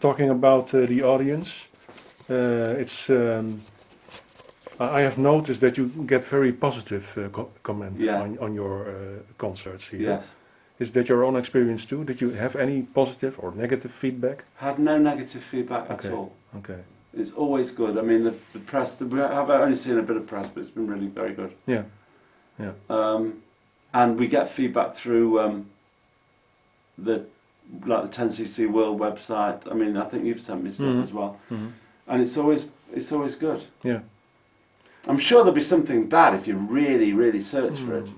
talking about the audience, I have noticed that you get very positive comments on your concerts here. Yes. Is that your own experience too? Did you have any positive or negative feedback? Had no negative feedback at all. Okay. It's always good. I mean, the press. I've only seen a bit of press, but it's been really very good. Yeah. Yeah. And we get feedback through the 10cc World website. I mean, I think you've sent me stuff as well, and it's always good. Yeah. I'm sure there'll be something bad if you really, really search for it.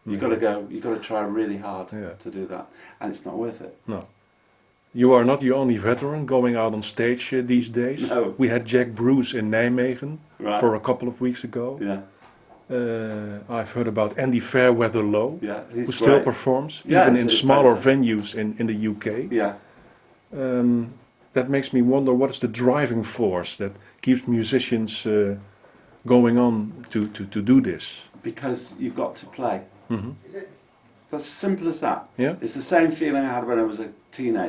You've got to try really hard to do that, and it's not worth it. No. You are not the only veteran going out on stage these days. No. We had Jack Bruce in Nijmegen for a couple of weeks ago. Yeah. I've heard about Andy Fairweather-Low, who still performs, even in smaller venues in the UK. Yeah. That makes me wonder, what is the driving force that keeps musicians going on to do this? Because you've got to play. Is That's as simple as that. Yeah. It's the same feeling I had when I was a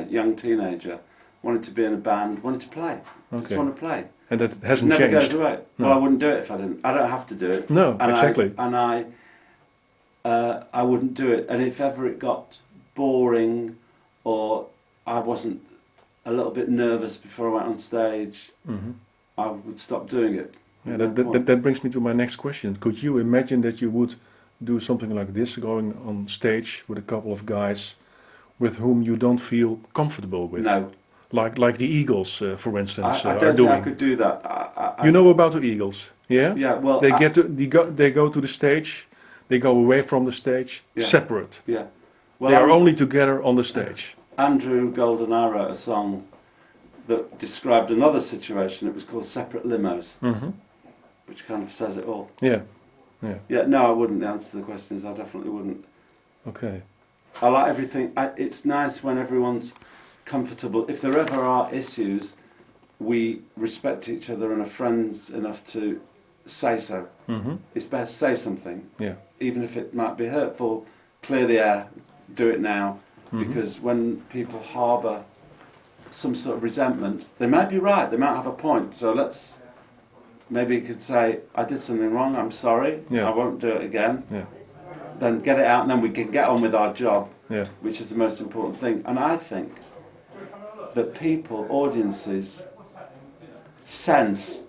young teenager. Wanted to be in a band, wanted to play. Just want to play. And that hasn't changed. It never changed. goes away. No. Well, I wouldn't do it if I didn't. I don't have to do it. No, and exactly. I wouldn't do it. And if ever it got boring, or I wasn't a little bit nervous before I went on stage, I would stop doing it. Yeah, that brings me to my next question. Could you imagine that you would do something like this, going on stage with a couple of guys with whom you don't feel comfortable with? No. Like the Eagles, for instance, I don't think I could do that. You know about the Eagles, yeah? Yeah. Well, they go to the stage, they go away from the stage, separate. Yeah. Well, they are only together on the stage. Andrew Gouldman and I wrote a song that described another situation. It was called "Separate Limos," which kind of says it all. Yeah. Yeah. Yeah. No, I wouldn't. The answer to the question is I definitely wouldn't. Okay. I like everything. It's nice when everyone's comfortable. If there ever are issues, we respect each other and are friends enough to say so. It's best to say something, even if it might be hurtful. Clear the air, do it now, because when people harbour some sort of resentment, they might be right, they might have a point. So maybe you could say, I did something wrong, I'm sorry, I won't do it again. Then get it out, and then we can get on with our job, which is the most important thing. And I think that people, audiences, sense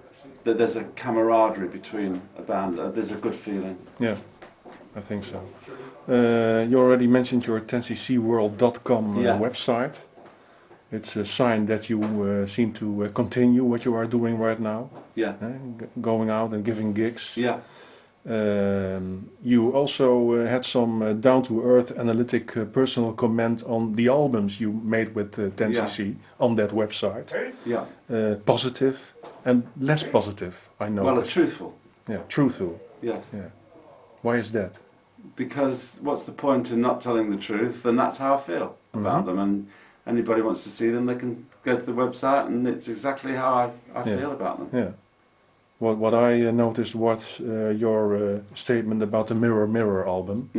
that there's a camaraderie between a band, there's a good feeling. Yeah, I think so. You already mentioned your 10ccworld.com website. It's a sign that you seem to continue what you are doing right now. Yeah. Going out and giving gigs. Yeah. You also had some down-to-earth analytic personal comment on the albums you made with 10cc on that website. Yeah. Positive and less positive, I noticed. Well, truthful. Yeah, truthful. Yes. Yeah. Why is that? Because what's the point in not telling the truth? And that's how I feel about them. And anybody wants to see them, they can go to the website, and it's exactly how I feel about them. Yeah. What I noticed was your statement about the Mirror Mirror album,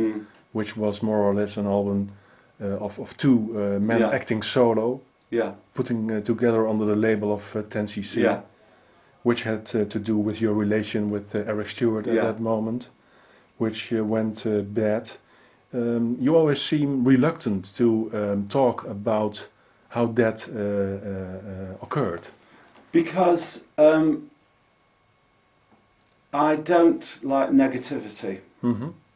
which was more or less an album of two men acting solo, putting together under the label of 10cc, which had to do with your relation with Eric Stewart at that moment, which went bad. You always seem reluctant to talk about how that occurred. Because I don't like negativity,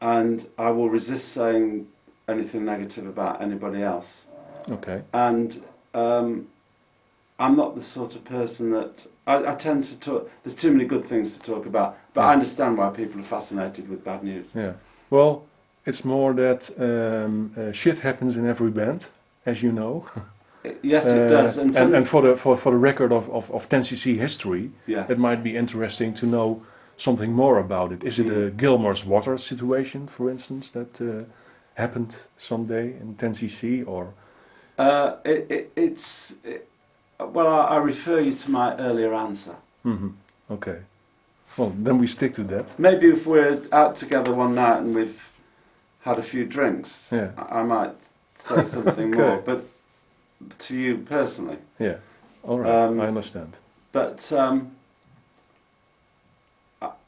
and I will resist saying anything negative about anybody else. Okay. And I'm not the sort of person that I tend to talk. There's too many good things to talk about, but I understand why people are fascinated with bad news. Yeah. Well, it's more that shit happens in every band, as you know. Yes, it does. And for the record of 10cc history, it might be interesting to know something more about it. Is it a Gilmore's Water situation, for instance, that happened someday in 10cc, or? Well, I refer you to my earlier answer. Okay. Well, then we stick to that. Maybe if we're out together one night and we've had a few drinks, I might say something more. But to you personally. Yeah. All right. I understand. But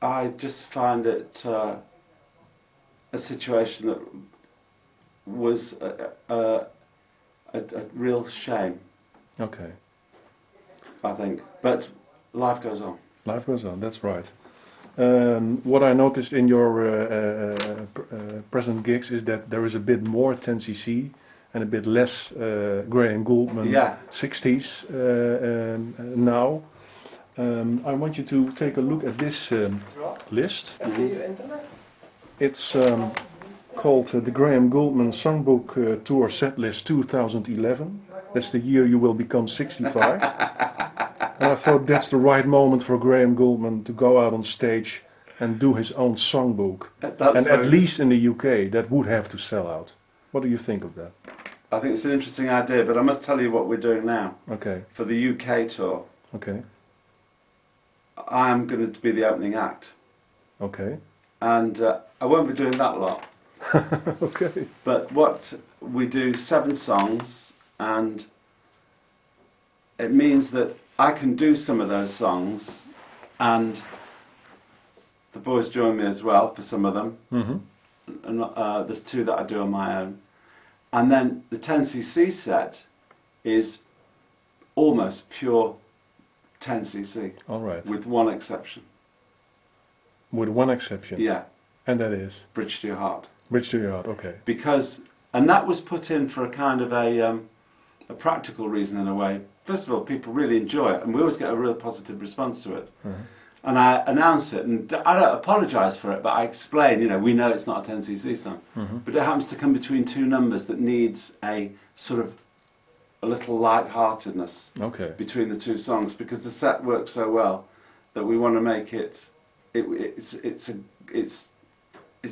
I just find it a situation that was a real shame. Okay. I think, but life goes on. Life goes on. That's right. What I noticed in your present gigs is that there is a bit more 10cc and a bit less Graham Gouldman 60s now. I want you to take a look at this list. It's called the Graham Gouldman Songbook Tour Setlist 2011. That's the year you will become 65. And I thought that's the right moment for Graham Gouldman to go out on stage and do his own songbook. And at least in the UK, that would have to sell out. What do you think of that? I think it's an interesting idea, but I must tell you what we're doing now. Okay. For the UK tour. Okay. I'm going to be the opening act. Okay. And I won't be doing that lot. Okay. But what we do 7 songs, and it means that I can do some of those songs, and the boys join me as well for some of them. Mm-hmm. And there's 2 that I do on my own. And then the 10cc set is almost pure 10cc. All right. With one exception. With one exception? Yeah. And that is? Bridge to Your Heart. Bridge to Your Heart, okay. Because, and that was put in for a kind of a practical reason in a way. First of all, people really enjoy it, and we always get a real positive response to it. Mm-hmm. And I announce it, and I don't apologise for it, but I explain, you know, we know it's not a 10cc song, mm-hmm. but it happens to come between 2 numbers that needs a sort of a little light-heartedness between the 2 songs, because the set works so well that we want to make it. It's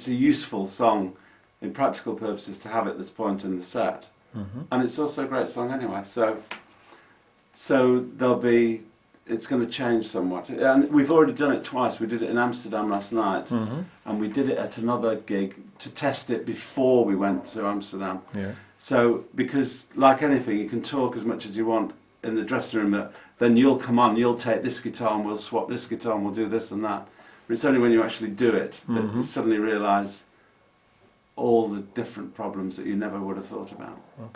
a useful song in practical purposes to have at this point in the set, mm-hmm. and it's also a great song anyway. So there'll be. It's going to change somewhat, and we've already done it twice. We did it in Amsterdam last night, mm-hmm. and we did it at another gig to test it before we went to Amsterdam. Yeah. So, because like anything, you can talk as much as you want in the dressing room, but then you'll come on, you'll take this guitar and we'll swap this guitar and we'll do this and that. But it's only when you actually do it that mm-hmm. you suddenly realise all the different problems that you never would have thought about. Okay.